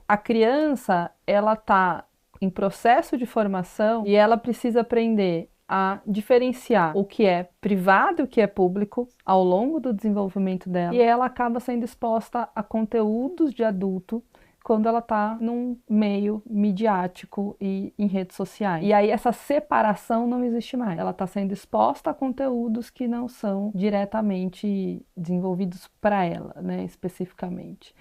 A criança, ela está em processo de formação e ela precisa aprender a diferenciar o que é privado e o que é público ao longo do desenvolvimento dela. E ela acaba sendo exposta a conteúdos de adulto quando ela está num meio midiático e em redes sociais. E aí essa separação não existe mais. Ela está sendo exposta a conteúdos que não são diretamente desenvolvidos para ela, né, especificamente.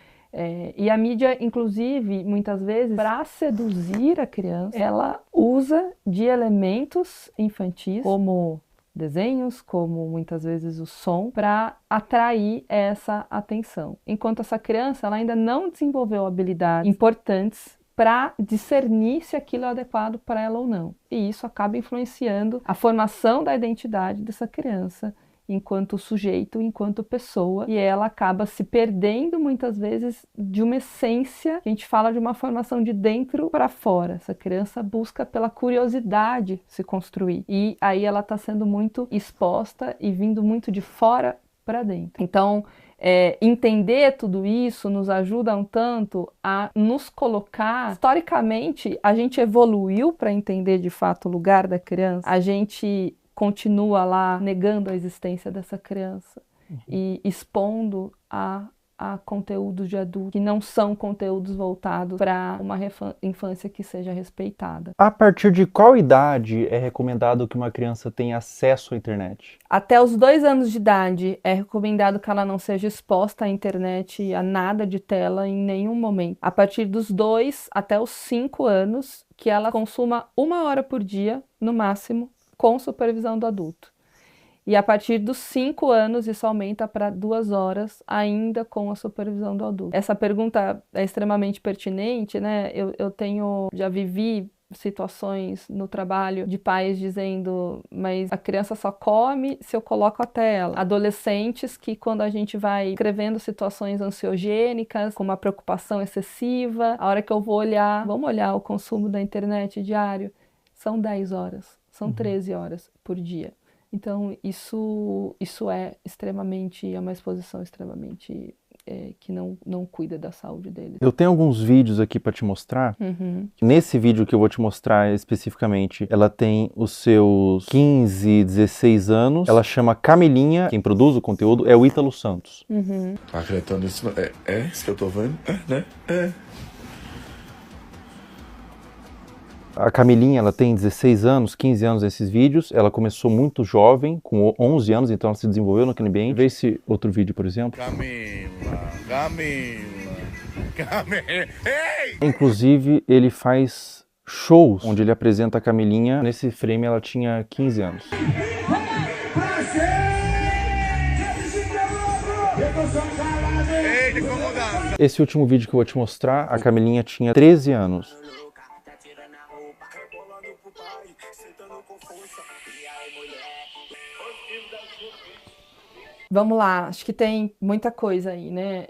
E a mídia, inclusive, muitas vezes, para seduzir a criança, ela usa de elementos infantis, como desenhos, como muitas vezes o som, para atrair essa atenção. Enquanto essa criança ela ainda não desenvolveu habilidades importantes para discernir se aquilo é adequado para ela ou não. E isso acaba influenciando a formação da identidade dessa criança enquanto sujeito, enquanto pessoa, e ela acaba se perdendo muitas vezes de uma essência, que a gente fala de uma formação de dentro para fora. Essa criança busca pela curiosidade se construir, e aí ela está sendo muito exposta e vindo muito de fora para dentro. Então, entender tudo isso nos ajuda um tanto a nos colocar. Historicamente, a gente evoluiu para entender de fato o lugar da criança, a gente continua lá negando a existência dessa criança e expondo a conteúdos de adulto que não são conteúdos voltados para uma infância que seja respeitada. A partir de qual idade é recomendado que uma criança tenha acesso à internet? Até os 2 anos de idade é recomendado que ela não seja exposta à internet, a nada de tela em nenhum momento. A partir dos 2 até os 5 anos, que ela consuma 1 hora por dia, no máximo, com supervisão do adulto. E a partir dos 5 anos, isso aumenta para 2 horas, ainda com a supervisão do adulto. Essa pergunta é extremamente pertinente, né? Já vivi situações no trabalho de pais dizendo, mas a criança só come se eu coloco a tela. Adolescentes que, quando a gente vai escrevendo situações ansiogênicas, com uma preocupação excessiva, a hora que eu vou olhar, vamos olhar o consumo da internet diário, são 10 horas, são 13 horas por dia. Então, isso é uma exposição extremamente que não cuida da saúde deles. Eu tenho alguns vídeos aqui para te mostrar. Nesse vídeo que eu vou te mostrar especificamente, ela tem os seus 15, 16 anos. Ela chama Camilinha. Quem produz o conteúdo é o Ítalo Santos. Tá acreditando nisso? É isso que eu tô vendo? Né? A Camilinha, ela tem 16 anos, 15 anos nesses vídeos. Ela começou muito jovem, com 11 anos, então ela se desenvolveu naquele ambiente. Vê esse outro vídeo, por exemplo. Camila. Ei! Inclusive, ele faz shows onde ele apresenta a Camilinha. Nesse frame, ela tinha 15 anos. Esse último vídeo que eu vou te mostrar, a Camilinha tinha 13 anos. Vamos lá, acho que tem muita coisa aí, né?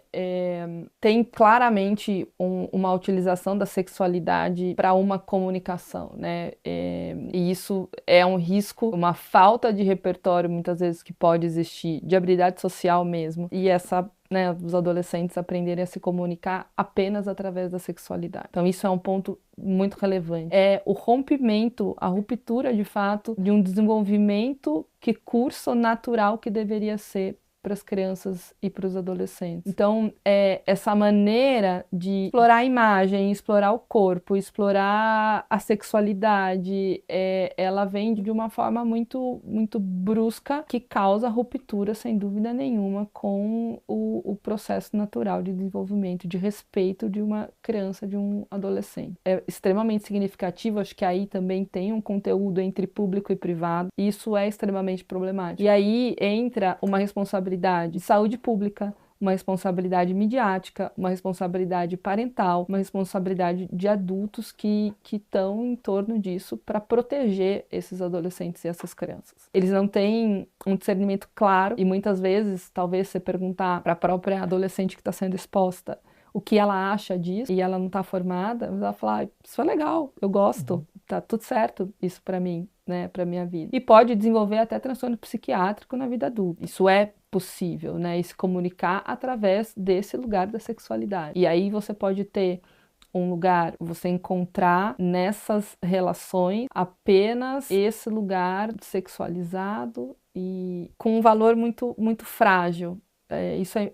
Tem claramente uma utilização da sexualidade para uma comunicação, né? E isso é um risco, uma falta de repertório, muitas vezes, que pode existir, de habilidade social mesmo. E os adolescentes aprenderem a se comunicar apenas através da sexualidade. Então isso é um ponto muito relevante. É o rompimento, a ruptura de fato de um desenvolvimento que curso natural que deveria ser para as crianças e para os adolescentes. Então, essa maneira de explorar a imagem, explorar o corpo, explorar a sexualidade, ela vem de uma forma muito, muito brusca, que causa ruptura, sem dúvida nenhuma, com o processo natural de desenvolvimento, de respeito de uma criança, de um adolescente. É extremamente significativo, acho que aí também tem um conteúdo entre público e privado, e isso é extremamente problemático. E aí entra uma responsabilidade de saúde pública, uma responsabilidade midiática, uma responsabilidade parental, uma responsabilidade de adultos que estão em torno disso para proteger esses adolescentes e essas crianças. Eles não têm um discernimento claro e muitas vezes, talvez você perguntar para a própria adolescente que está sendo exposta o que ela acha disso e ela não está formada, ela fala, isso é legal, eu gosto, tá tudo certo isso para mim, né, para minha vida. E pode desenvolver até transtorno psiquiátrico na vida adulta. Isso é possível, né, e se comunicar através desse lugar da sexualidade. E aí você pode ter um lugar, você encontrar nessas relações apenas esse lugar sexualizado e com um valor muito, muito frágil.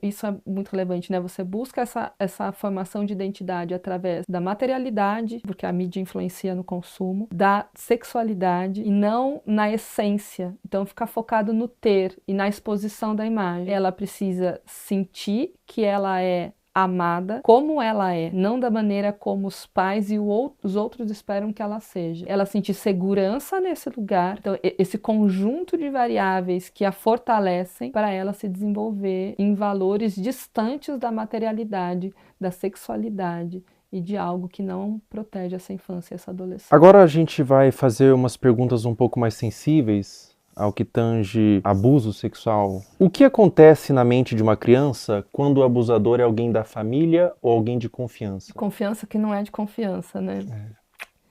Isso é muito relevante, né? Você busca essa formação de identidade através da materialidade, porque a mídia influencia no consumo, da sexualidade e não na essência. Então, ficar focado no ter e na exposição da imagem. Ela precisa sentir que ela é amada como ela é, não da maneira como os pais e os outros esperam que ela seja. Ela sentir segurança nesse lugar, então esse conjunto de variáveis que a fortalecem para ela se desenvolver em valores distantes da materialidade, da sexualidade e de algo que não protege essa infância e essa adolescência. Agora a gente vai fazer umas perguntas um pouco mais sensíveis ao que tange abuso sexual. O que acontece na mente de uma criança quando o abusador é alguém da família ou alguém de confiança? Confiança que não é de confiança, né?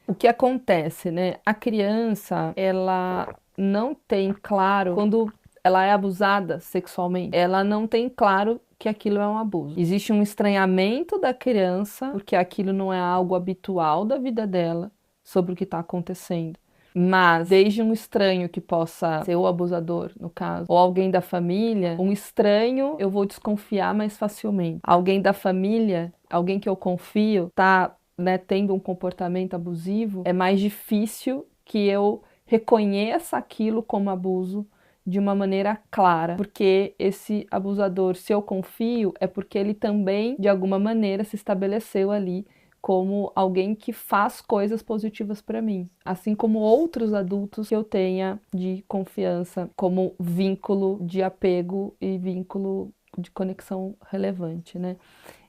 O que acontece, né? A criança, ela não tem claro, quando ela é abusada sexualmente, ela não tem claro que aquilo é um abuso. Existe um estranhamento da criança, porque aquilo não é algo habitual da vida dela, sobre o que está acontecendo. Mas, desde um estranho que possa ser o abusador, no caso, ou alguém da família, um estranho eu vou desconfiar mais facilmente. Alguém da família, alguém que eu confio, tá, né, tendo um comportamento abusivo, é mais difícil que eu reconheça aquilo como abuso de uma maneira clara, porque esse abusador, se eu confio, é porque ele também, de alguma maneira, se estabeleceu ali como alguém que faz coisas positivas para mim, assim como outros adultos que eu tenha de confiança, como vínculo de apego e vínculo de conexão relevante, né?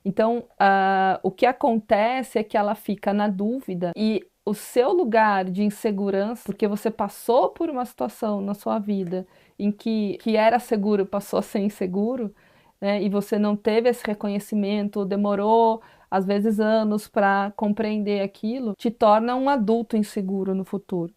Então, o que acontece é que ela fica na dúvida e o seu lugar de insegurança, porque você passou por uma situação na sua vida em que era seguro, passou a ser inseguro, né? E você não teve esse reconhecimento, demorou às vezes anos para compreender aquilo, te torna um adulto inseguro no futuro.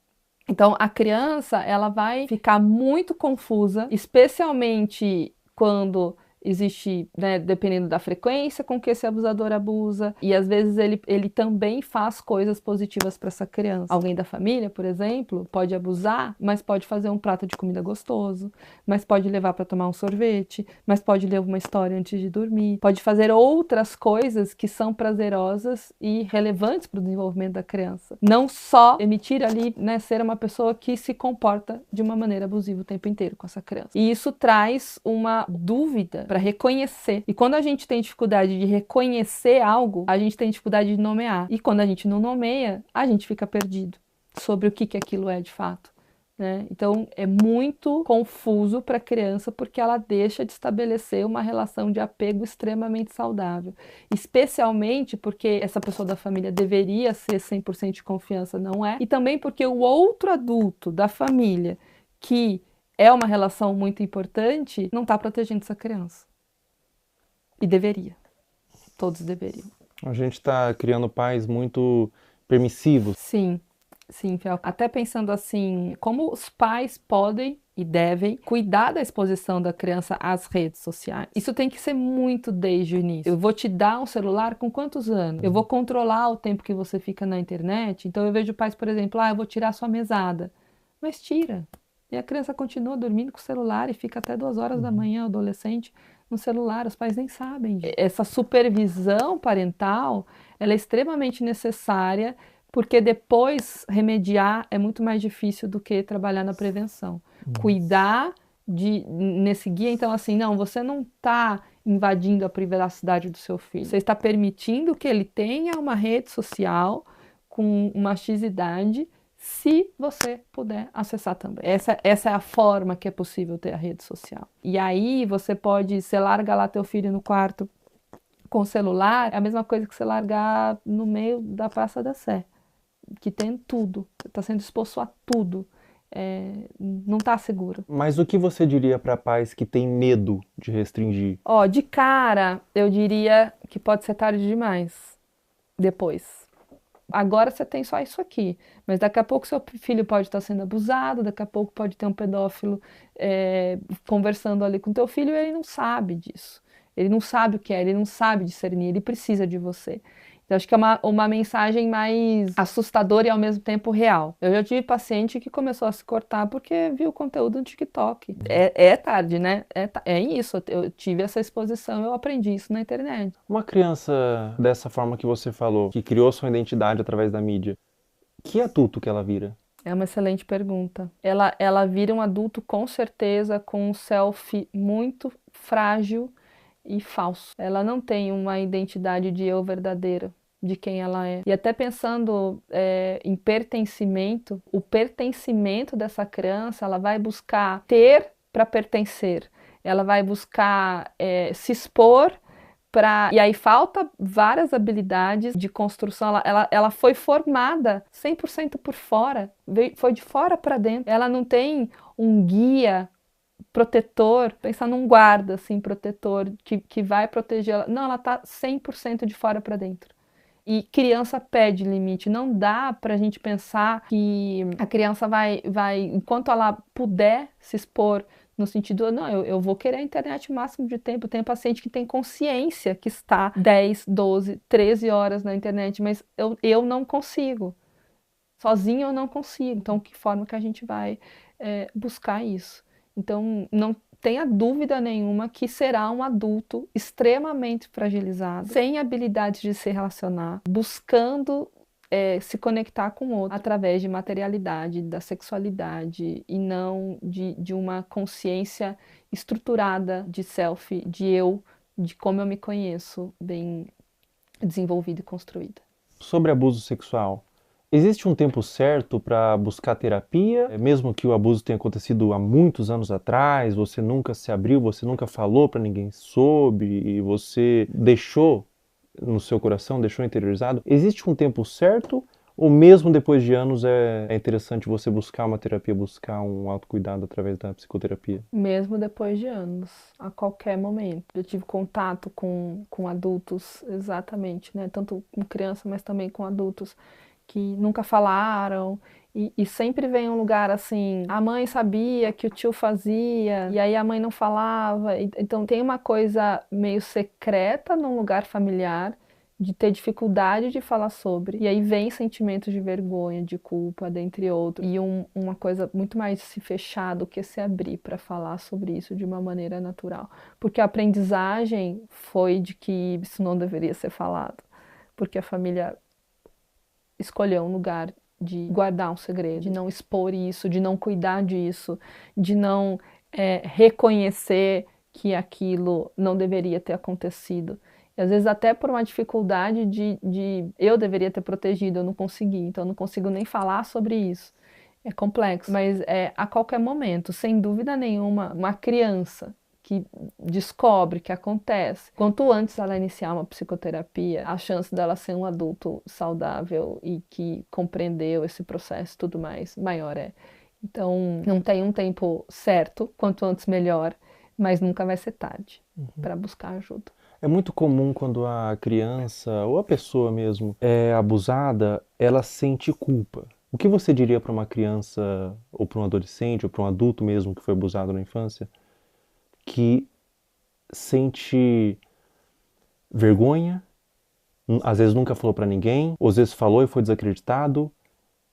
Então, a criança, ela vai ficar muito confusa, especialmente quando existe, né, dependendo da frequência com que esse abusador abusa, e às vezes ele também faz coisas positivas para essa criança. Alguém da família, por exemplo, pode abusar, mas pode fazer um prato de comida gostoso, mas pode levar para tomar um sorvete, mas pode ler uma história antes de dormir, pode fazer outras coisas que são prazerosas e relevantes para o desenvolvimento da criança. Não só emitir ali, né, ser uma pessoa que se comporta de uma maneira abusiva o tempo inteiro com essa criança. E isso traz uma dúvida para reconhecer. E quando a gente tem dificuldade de reconhecer algo, a gente tem dificuldade de nomear. E quando a gente não nomeia, a gente fica perdido sobre o que aquilo é de fato, né? Então é muito confuso para a criança porque ela deixa de estabelecer uma relação de apego extremamente saudável, especialmente porque essa pessoa da família deveria ser 100% de confiança, não é? E também porque o outro adulto da família, que é uma relação muito importante, não está protegendo essa criança. E deveria. Todos deveriam. A gente está criando pais muito permissivos. Sim. Sim, Fel. Até pensando assim, como os pais podem e devem cuidar da exposição da criança às redes sociais. Isso tem que ser muito desde o início. Eu vou te dar um celular com quantos anos? Eu vou controlar o tempo que você fica na internet. Então eu vejo pais, por exemplo, eu vou tirar sua mesada. Mas tira. E a criança continua dormindo com o celular e fica até 2 horas da manhã, o adolescente, no celular. Os pais nem sabem. Essa supervisão parental, ela é extremamente necessária, porque depois remediar é muito mais difícil do que trabalhar na prevenção. Cuidar nesse guia, então assim, não, você não está invadindo a privacidade do seu filho. Você está permitindo que ele tenha uma rede social com uma X-idade, se você puder acessar também. Essa é a forma que é possível ter a rede social. E aí você larga lá teu filho no quarto com o celular, é a mesma coisa que você largar no meio da Praça da Sé, que tem tudo, está sendo exposto a tudo, não está seguro. Mas o que você diria para pais que têm medo de restringir? De cara, eu diria que pode ser tarde demais, depois. Agora você tem só isso aqui, mas daqui a pouco seu filho pode estar sendo abusado, daqui a pouco pode ter um pedófilo conversando ali com teu filho e ele não sabe disso. Ele não sabe o que é, ele não sabe discernir, ele precisa de você. Então, acho que é uma mensagem mais assustadora e ao mesmo tempo real. Eu já tive paciente que começou a se cortar porque viu conteúdo no TikTok. É tarde, né? É isso, eu tive essa exposição, eu aprendi isso na internet. Uma criança dessa forma que você falou, que criou sua identidade através da mídia, que adulto que ela vira? É uma excelente pergunta. Ela vira um adulto com certeza com um selfie muito frágil e falso. Ela não tem uma identidade de eu verdadeira, de quem ela é. E até pensando em pertencimento, o pertencimento dessa criança, ela vai buscar ter para pertencer. Ela vai buscar se expor para... E aí falta várias habilidades de construção. Ela foi formada 100% por fora, foi de fora para dentro. Ela não tem um guia protetor, pensar num guarda, assim, protetor, que vai proteger ela. Não, ela tá 100% de fora para dentro. E criança pede limite. Não dá pra gente pensar que a criança vai, enquanto ela puder se expor, no sentido, não, eu vou querer a internet o máximo de tempo. Tem paciente que tem consciência que está 10, 12, 13 horas na internet, mas eu não consigo. Sozinho eu não consigo. Então, que forma que a gente vai buscar isso? Então, não tenha dúvida nenhuma que será um adulto extremamente fragilizado, sem habilidade de se relacionar, buscando se conectar com o outro através de materialidade, da sexualidade e não de uma consciência estruturada de self, de eu, de como eu me conheço, bem desenvolvida e construída. Sobre abuso sexual, existe um tempo certo para buscar terapia? Mesmo que o abuso tenha acontecido há muitos anos atrás, você nunca se abriu, você nunca falou para ninguém sobre, e você deixou no seu coração, deixou interiorizado. Existe um tempo certo? Ou mesmo depois de anos é interessante você buscar uma terapia, buscar um autocuidado através da psicoterapia? Mesmo depois de anos, a qualquer momento. Eu tive contato com adultos, exatamente, né? Tanto com criança, mas também com adultos que nunca falaram E sempre vem um lugar assim, a mãe sabia que o tio fazia, e aí a mãe não falava. Então tem uma coisa meio secreta num lugar familiar, de ter dificuldade de falar sobre. E aí vem sentimentos de vergonha, de culpa, dentre outros. E uma coisa muito mais se fechar do que se abrir para falar sobre isso de uma maneira natural. Porque a aprendizagem foi de que isso não deveria ser falado. Porque a família escolheu um lugar de guardar um segredo, de não expor isso, de não cuidar disso, de não reconhecer que aquilo não deveria ter acontecido. E às vezes até por uma dificuldade de eu deveria ter protegido, eu não consegui, então eu não consigo nem falar sobre isso. É complexo, mas a qualquer momento, sem dúvida nenhuma, uma criança que descobre que acontece, quanto antes ela iniciar uma psicoterapia, a chance dela ser um adulto saudável e que compreendeu esse processo e tudo mais, maior é. Então, não tem um tempo certo, quanto antes melhor, mas nunca vai ser tarde para buscar ajuda. É muito comum quando a criança ou a pessoa mesmo é abusada, ela sente culpa. O que você diria para uma criança ou para um adolescente ou para um adulto mesmo que foi abusado na infância, que sente vergonha, às vezes nunca falou para ninguém, ou às vezes falou e foi desacreditado?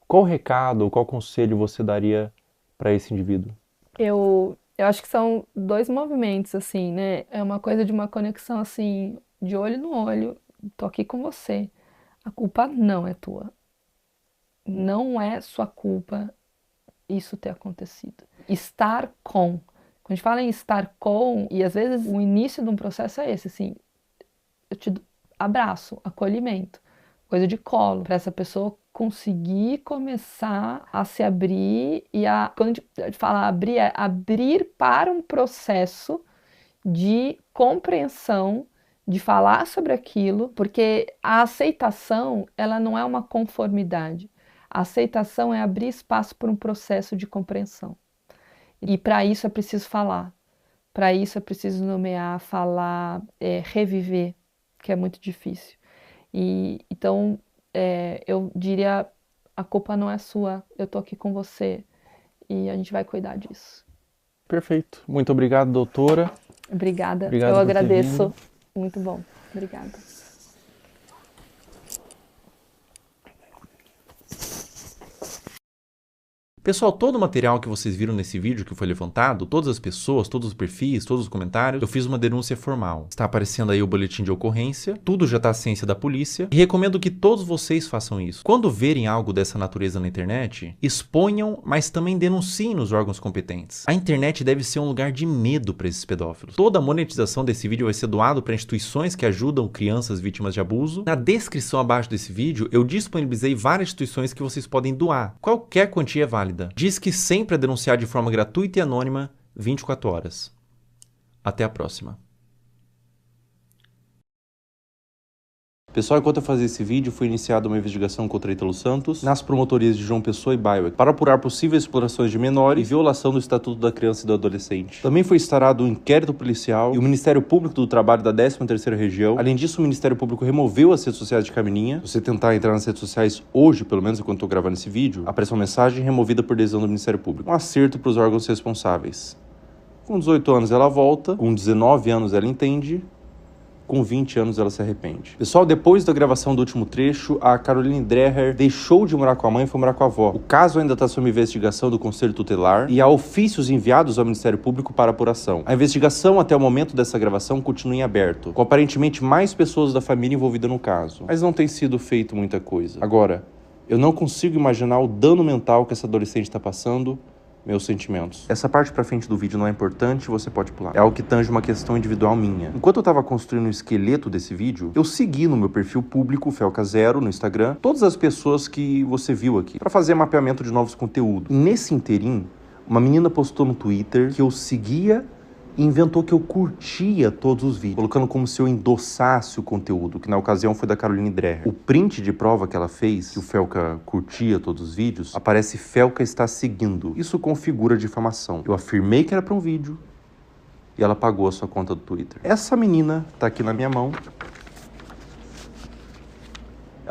Qual recado, qual conselho você daria para esse indivíduo? Eu acho que são dois movimentos, assim, né? É uma coisa de uma conexão, assim, de olho no olho. Tô aqui com você. A culpa não é tua. Não é sua culpa isso ter acontecido. Estar com. Quando a gente fala em estar com, e às vezes o início de um processo é esse, assim, eu te abraço, acolhimento, coisa de colo, para essa pessoa conseguir começar a se abrir e quando a gente fala abrir, é abrir para um processo de compreensão, de falar sobre aquilo, porque a aceitação, ela não é uma conformidade. A aceitação é abrir espaço para um processo de compreensão. E para isso é preciso falar, para isso é preciso nomear, falar, reviver, que é muito difícil. Então, eu diria, a culpa não é sua, eu tô aqui com você e a gente vai cuidar disso. Perfeito. Muito obrigado, doutora. Obrigada. Obrigado eu por ter agradeço. vindo. Muito bom. Obrigada. Pessoal, todo o material que vocês viram nesse vídeo que foi levantado, todas as pessoas, todos os perfis, todos os comentários, eu fiz uma denúncia formal. Está aparecendo aí o boletim de ocorrência, tudo já está à ciência da polícia e recomendo que todos vocês façam isso. Quando verem algo dessa natureza na internet, exponham, mas também denunciem nos órgãos competentes. A internet deve ser um lugar de medo para esses pedófilos. Toda a monetização desse vídeo vai ser doado para instituições que ajudam crianças vítimas de abuso. Na descrição abaixo desse vídeo, eu disponibilizei várias instituições que vocês podem doar. Qualquer quantia é válida. Diz que sempre é denunciar de forma gratuita e anônima 24 horas. Até a próxima. Pessoal, enquanto eu fazia esse vídeo, foi iniciada uma investigação contra Ítalo Santos nas promotorias de João Pessoa e Baiuec para apurar possíveis explorações de menores e violação do Estatuto da Criança e do Adolescente. Também foi instaurado um inquérito policial e o Ministério Público do Trabalho da 13ª Região. Além disso, o Ministério Público removeu as redes sociais de Camininha. Se você tentar entrar nas redes sociais hoje, pelo menos enquanto eu tô gravando esse vídeo, aparece uma mensagem removida por decisão do Ministério Público. Um acerto para os órgãos responsáveis. Com 18 anos ela volta, com 19 anos ela entende, com 20 anos ela se arrepende. Pessoal, depois da gravação do último trecho, a Caroline Dreher deixou de morar com a mãe e foi morar com a avó. O caso ainda está sob investigação do Conselho Tutelar e há ofícios enviados ao Ministério Público para apuração. A investigação até o momento dessa gravação continua em aberto, com aparentemente mais pessoas da família envolvidas no caso. Mas não tem sido feito muita coisa. Agora, eu não consigo imaginar o dano mental que essa adolescente está passando. Meus sentimentos. Essa parte pra frente do vídeo não é importante, você pode pular. É algo que tange uma questão individual minha. Enquanto eu tava construindo o esqueleto desse vídeo, eu segui no meu perfil público, Felca0, no Instagram, todas as pessoas que você viu aqui, pra fazer mapeamento de novos conteúdos. E nesse interim, uma menina postou no Twitter que eu seguia e inventou que eu curtia todos os vídeos, colocando como se eu endossasse o conteúdo, que na ocasião foi da Caroline Dreher. O print de prova que ela fez, que o Felca curtia todos os vídeos, aparece Felca está seguindo. Isso configura difamação. Eu afirmei que era para um vídeo e ela pagou a sua conta do Twitter. Essa menina tá aqui na minha mão.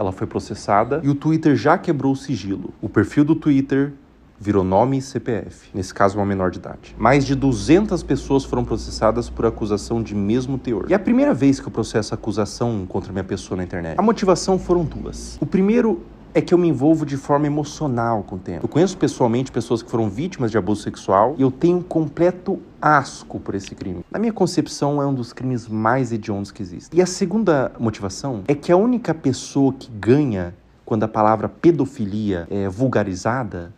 ela foi processada e o Twitter já quebrou o sigilo. O perfil do Twitter virou nome e CPF, nesse caso uma menor de idade. Mais de 200 pessoas foram processadas por acusação de mesmo teor. E é a primeira vez que eu processo acusação contra minha pessoa na internet. A motivação foram duas. O primeiro é que eu me envolvo de forma emocional com o tema. Eu conheço pessoalmente pessoas que foram vítimas de abuso sexual e eu tenho um completo asco por esse crime. Na minha concepção, é um dos crimes mais hediondos que existem. E a segunda motivação é que a única pessoa que ganha quando a palavra pedofilia é vulgarizada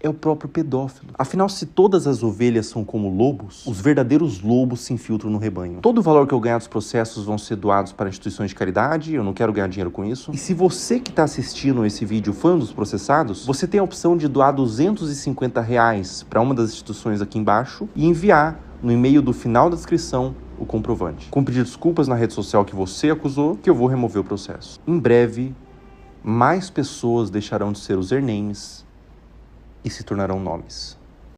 é o próprio pedófilo. Afinal, se todas as ovelhas são como lobos, os verdadeiros lobos se infiltram no rebanho. Todo o valor que eu ganhar dos processos vão ser doados para instituições de caridade, eu não quero ganhar dinheiro com isso. E se você que está assistindo esse vídeo foi um dos processados, você tem a opção de doar R$250 para uma das instituições aqui embaixo e enviar no e-mail do final da descrição o comprovante. Com pedir desculpas na rede social que você acusou, que eu vou remover o processo. Em breve, mais pessoas deixarão de ser usernames e se tornarão nomes.